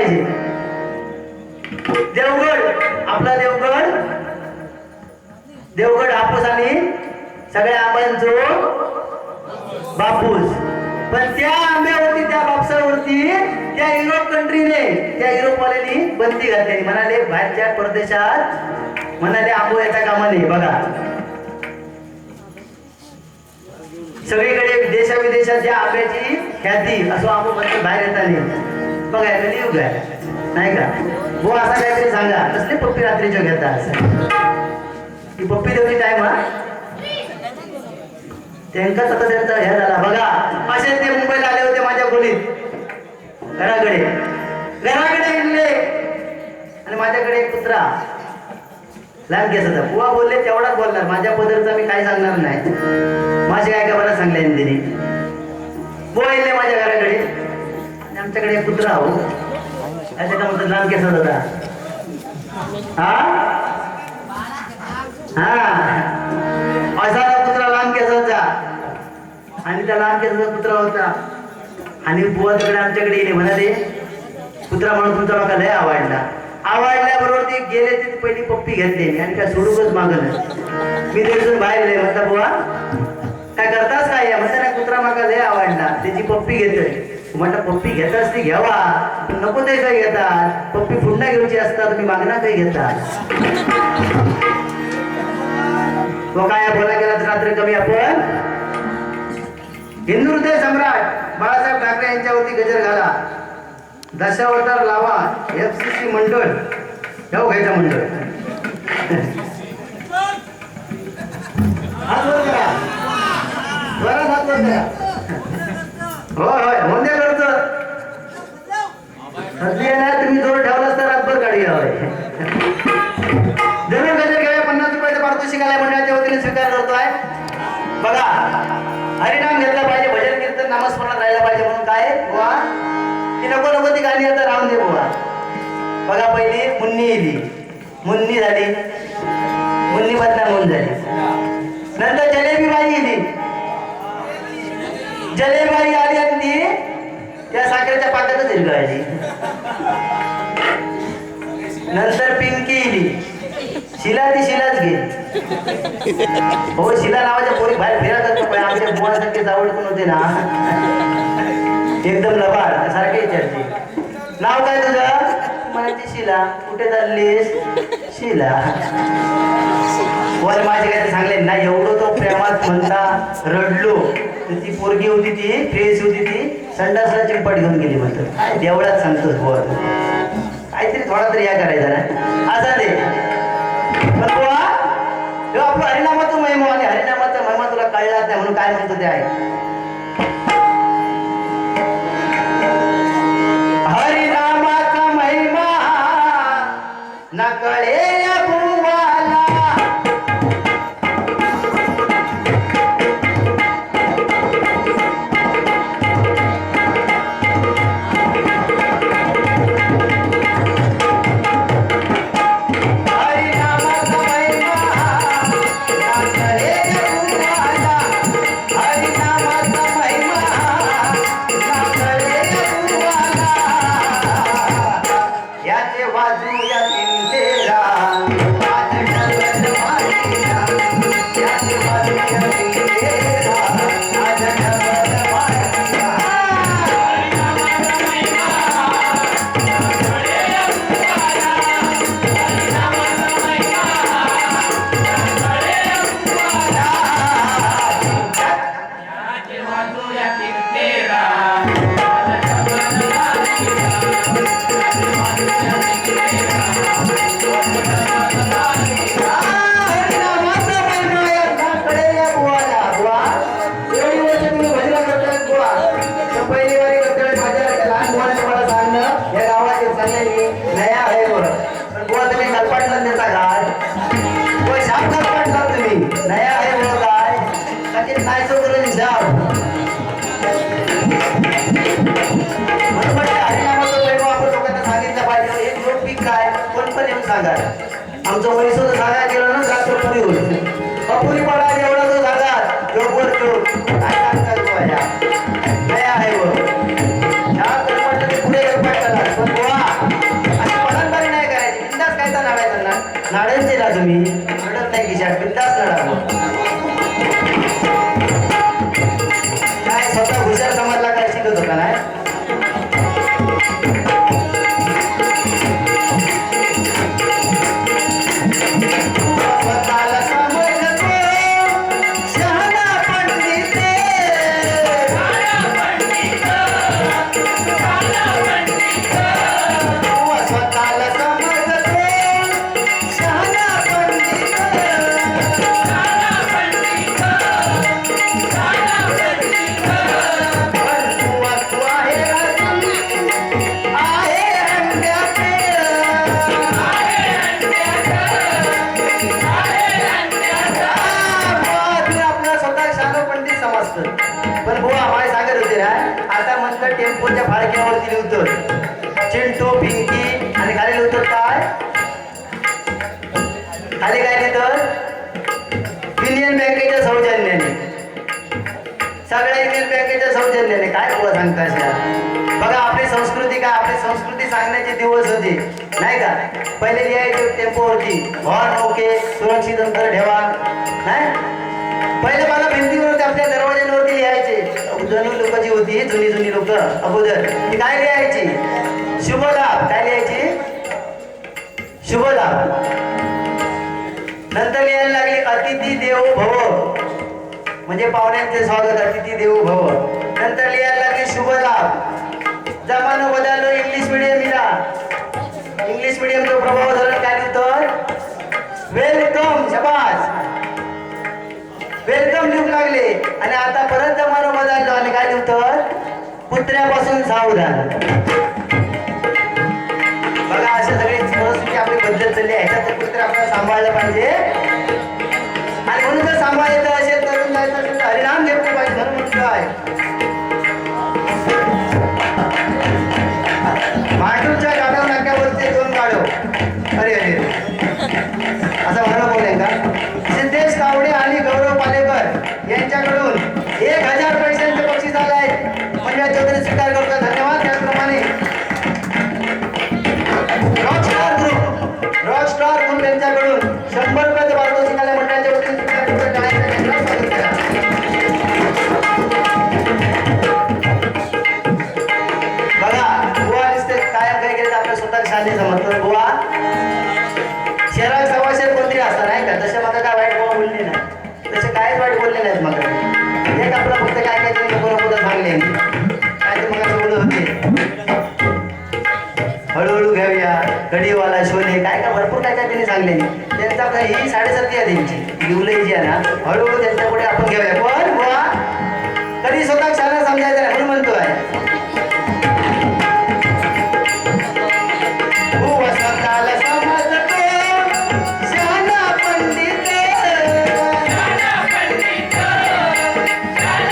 पाहिजे. देवगड आपला देवगड हापूस आणि सगळ्या आंब्यांचो बापूस. पण त्या आंब्यावरती त्या बापसावरती त्या युरोप कंट्रीने त्या युरोपवाल्यांनी बंदी घातली. म्हणाले बाहेरच्या परदेशात म्हणाले आंबो याचा कामा नाही. बघा सगळीकडे देशाविदेशात ज्या आंब्याची ख्याती असो आंबो म्हणजे बाहेर येता नाही. बघा युग आहे नाही का वो असा काहीतरी सांगा कसले पप्पी रात्रीच्या घेता असं ती पप्पी देवची टाइम हा त्यांचा आता त्यांचा हे झाला. बघा असे ते मुंबईला आले होते माझ्या खोलीत घराकडे गेले आणि माझ्याकडे एक कुत्रा लहान केसाचा बुवा बोलले तेवढाच बोलणार. माझ्या पदरचा मी काय सांगणार नाही. माझे काय मला सांगले तिने बुवा येईल माझ्या घराकडे आणि आमच्याकडे एक कुत्रा हो म्हणतात लहान केसाचा होता. असा कुत्रा लहान केसाचा आणि त्या लहान केसाचा कुत्रा होता आणि बुवा तिकडे आमच्याकडे येणे म्हणाले कुत्रा म्हणून तुमचा मला लय आवडल्याबरोबर ते गेले ते पहिली पप्पी घेतली आणि काय सोडूनच मागलं. मी तिथून बाहेर गेले म्हणता बुवा काय करतास काय म्हणता ना कुत्रा मागा लय आवडला त्याची पप्पी घेतोय. म्हटलं पप्पी घेतास ती घ्यावा नको ते काय घेतात पप्पी पुन्हा घ्यायची असतात तुम्ही मागणा काही घेतात. तो काय बोला गेला रात्र कमी. आपण हिंदू हृदय सम्राट बाळासाहेब ठाकरे यांच्यावरती गजर घाला. दशावतार लावा FCC मंडळ ठेव घ्यायचा मंडळ हात वर करा बरं हात वर करा. होय म्हणजे करतो तुम्ही जोर ठेवलास तर रातभर गाडी हवाय. जरूर गजर घ्यावे 50 रुपयाचा पारितोषिक आलाय मंडळाच्या वतीने स्वीकार करतोय. बघा हरिनाम घेतला पाहिजे भजन कीर्तन नामस्मरणात राहिला पाहिजे म्हणून काय बुवा ती नको ती गाणी आता राहून दे बुवा. बघा पहिली मुन्नी झाली मुन्नी बदनाम झाली. नंतर जलेबीबाई आली आणि ती त्या साखरेच्या पाकातच हिरगाळली. नंतर पिंकी शिलाच गेली. हो शिला नावाच्या पोरी बाहेर फिरत असतो पण आमच्या बुवासारखे आवडतून होते ना एकदम लबाड सारखे चर्चे. नाव काय तुझं म्हणायची शिला. कुठे चाललीस शिला. वर माझे काय सांगले ना एवढं तो प्रेमात म्हणता रडलो ती पोरगी होती ती फ्रेश होती ती संडासला चिंपट घेऊन गेली म्हणतात. काय देवळात सांगतोस बुवा काहीतरी थोडा तरी या करायचा ना असा दे. पण बुवा तेव्हा आपलं हरिनामाचं महिमा आणि हरिनामाचा महिमा तुला कळलाच नाही म्हणून काय म्हणतो ते आहे. हरिनामाचा महिमा ना कळे आमचं वैस सांगायला गेलं ना जास्त पुरी होईल अपुरी पडा एवढा जो सांगा जोगवर काय सांगतात आहे पुढे पण तुम्ही रडत नाही खिशात बिंदास रडा काय स्वतः हुशार समाजला काय शिकत होता नाही पण बुवा आम्हाला सांगत होते ना आता म्हणलं टेम्पोच्या फाळक्यावरती लिहतो चिंटू पिंकी आणि खाली लिहतो काय खाली काय लिहितं युनियन बँकेच्या सौजन्याने सगळ्या युनियन बँकेच्या सौजन्याने काय बुवा सांगता बघा आपली संस्कृती काय आपली संस्कृती सांगण्याचे दिवस होते नाही का पहिले लिहायचे टेम्पोवरती हॉर्न ओके सुरक्षित अंतर ठेवा नाही पहिले मला भिंतीवरती आपल्या दरवाज्यांवरती लिहायचे जुनी लोक जी होती जुनी लोक अगोदर ती काय लिहायची शुभ लाभ काय लिहायची शुभ लाभ नंतर लिहायला लागली अतिथी देवो भव म्हणजे पाहुण्यांचे स्वागत अतिथी देवो भव नंतर लिहायला लागली शुभ लाभ जमाना बदललो इंग्लिश मिडियमला इंग्लिश मिडियमचा प्रभाव झाला काय लिहितो वेलकम शबास वेलकम लिहू लागले आणि आता परत जमाना बदललो आणि काय लिहितं कुत्र्यापासून सावधान बघा अशा सगळी परिस्थिती आपली बदलत चालली आहे ह्याच्यात कुत्रे आपल्याला सांभाळलं पाहिजे आणि म्हणून जर सांभाळायचं असेल करून जायचं असेल तर हरिनाम घेतलं पाहिजे म्हणून म्हणतो आहे मांडूरच्या गाडव नाक्यावरचे 2 गाडव अरे असं म्हणणं बोलेल का सिद्धेश तावडे आणि गौरव पालेकर यांच्याकडून 1000 पैशांचे बक्षीस आले आहे पंजाब चौधरी स्वीकार करतो धन्यवाद त्याचप्रमाणे रॉकस्टार ग्रुप यांच्याकडून 100 रुपयाचं पारितोषिक आल्या मंडळाच्या वतीने स्वीकार करतो बघा बुवा दिसते कायम काय केलं आपल्या स्वतः शाने समजतो बुवा शहरात सभासद कोणतरी असतात नाही का तसे मला काय वाईट बोल बोलले नाही तसे काहीच वाईट बोलले नाहीत मला एक आपलं फक्त काय काय तरी नको सांगले काय ते मग बोलत होते हळूहळू घेऊया घडीवाला शोले काय काय भरपूर काय काय त्यांनी सांगले त्यांचा आपल्या ही 7.5 आहे त्यांची लिवलंय जी आहे ना हळूहळू त्यांच्यापुढे आपण घेऊया पण बुवा कधी स्वतः